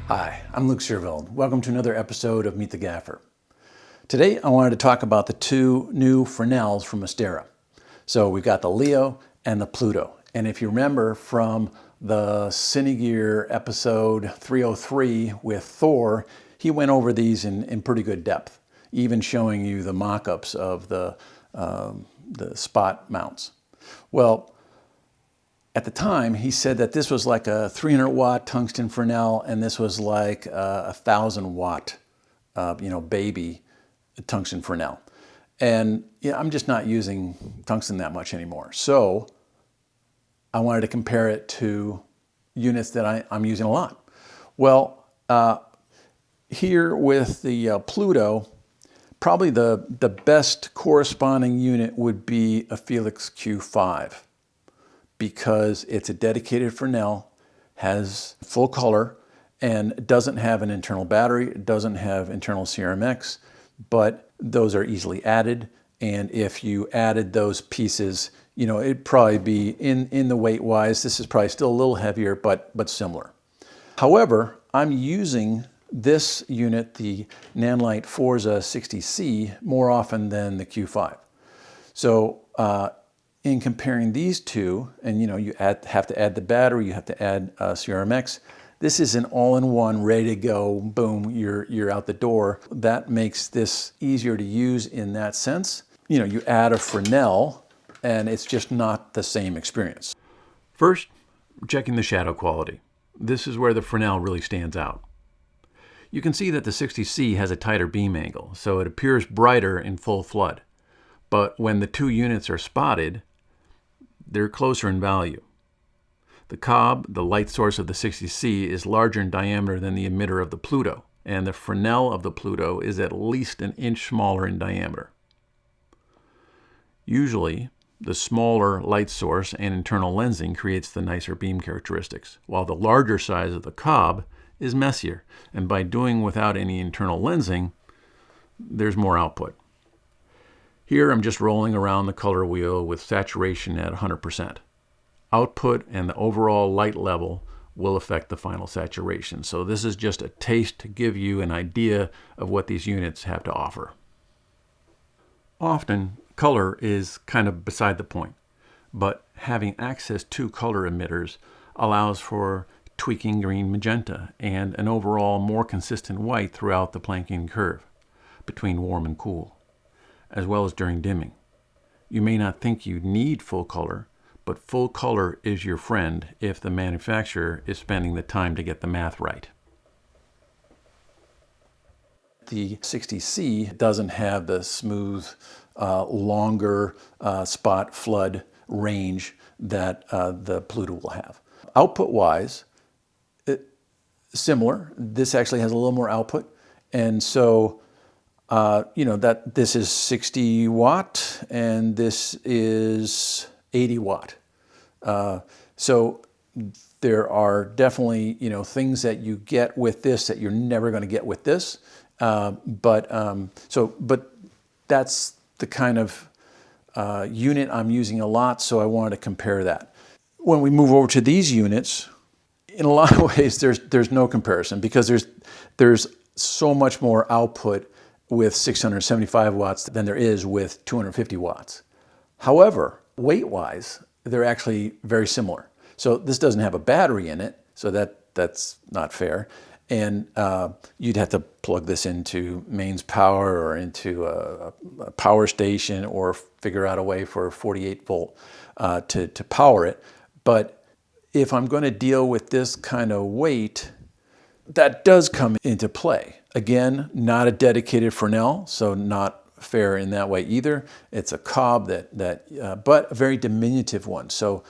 Hi, I'm Luke Serveld. Welcome to another episode of Meet the Gaffer. Today I wanted to talk about the two new Fresnels from Astera. So we've got the Leo and the Pluto. And if you remember from the Cinegear episode 303 with Thor, he went over these in pretty good depth, even showing you the mock-ups of the spot mounts. Well, at the time, he said that this was like a 300 watt tungsten Fresnel, and this was like a 1,000 watt, baby tungsten Fresnel. And I'm just not using tungsten that much anymore. So I wanted to compare it to units that I'm using a lot. Well, here with the Pluto, probably the best corresponding unit would be a Felix Q5. Because it's a dedicated Fresnel, has full color, and doesn't have an internal battery, it doesn't have internal CRMX, but those are easily added. And if you added those pieces, it'd probably be in the weight wise, this is probably still a little heavier, but similar. However, I'm using this unit, the Nanlite Froza 60C, more often than the Q5. So, in comparing these two, and you have to add the battery, you have to add CRMX. This is an all-in-one, ready to go, boom, you're out the door. That makes this easier to use in that sense. You add a Fresnel, and it's just not the same experience. First, checking the shadow quality. This is where the Fresnel really stands out. You can see that the 60C has a tighter beam angle, so it appears brighter in full flood. But when the two units are spotted, they're closer in value. The cob, the light source of the 60C, is larger in diameter than the emitter of the Pluto, and the Fresnel of the Pluto is at least an inch smaller in diameter. Usually, the smaller light source and internal lensing creates the nicer beam characteristics, while the larger size of the cob is messier, and by doing without any internal lensing, there's more output. Here I'm just rolling around the color wheel with saturation at 100%. Output and the overall light level will affect the final saturation. So this is just a taste to give you an idea of what these units have to offer. Often, color is kind of beside the point, but having access to color emitters allows for tweaking green magenta and an overall more consistent white throughout the planking curve between warm and cool, as well as during dimming. You may not think you need full color, but full color is your friend if the manufacturer is spending the time to get the math right. The 60C doesn't have the smooth, longer spot flood range that the Pluto will have. Output-wise, similar. This actually has a little more output, and so that this is 60 watt and this is 80 watt. So there are definitely, things that you get with this that you're never going to get with this. But that's the kind of unit I'm using a lot, so I wanted to compare that. When we move over to these units, in a lot of ways, there's no comparison because there's so much more output with 675 watts than there is with 250 watts. However, weight-wise, they're actually very similar. So this doesn't have a battery in it, so that's not fair. And you'd have to plug this into mains power or into a power station or figure out a way for a 48 volt to power it. But if I'm going to deal with this kind of weight, that does come into play. Again, not a dedicated Fresnel, so not fair in that way either. It's a cob but a very diminutive one. So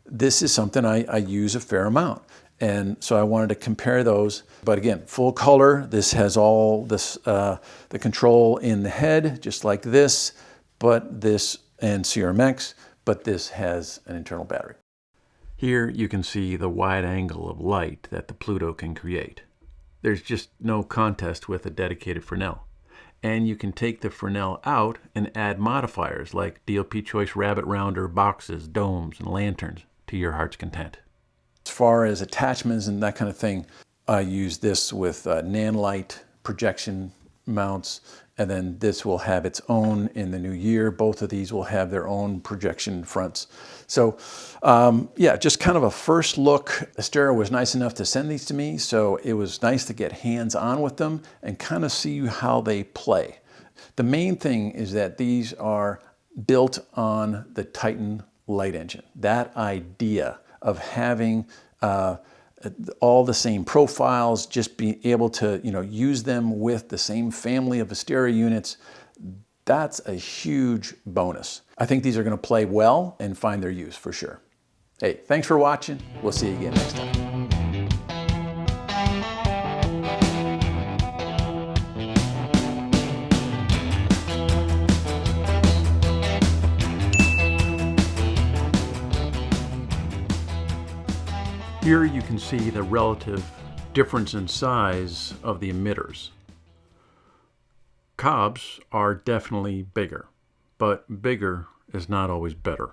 this is something I use a fair amount. And so I wanted to compare those. But again, full color, this has all this, the control in the head, just like this, and CRMX, but this has an internal battery. Here you can see the wide angle of light that the Pluto can create. There's just no contest with a dedicated Fresnel. And you can take the Fresnel out and add modifiers like DLP choice rabbit rounder, boxes, domes, and lanterns to your heart's content. As far as attachments and that kind of thing, I use this with Nanlite projection mounts, and then this will have its own in the new year. Both of these will have their own projection fronts. So yeah, just kind of a first look. Astera was nice enough to send these to me, so it was nice to get hands-on with them and kind of see how they play. The main thing is that these are built on the Titan light engine. That idea of having all the same profiles, just be able to use them with the same family of Astera units, that's a huge bonus. I think these are going to play well and find their use for sure. Hey, thanks for watching. We'll see you again next time. Here you can see the relative difference in size of the emitters. Cobs are definitely bigger, but bigger is not always better.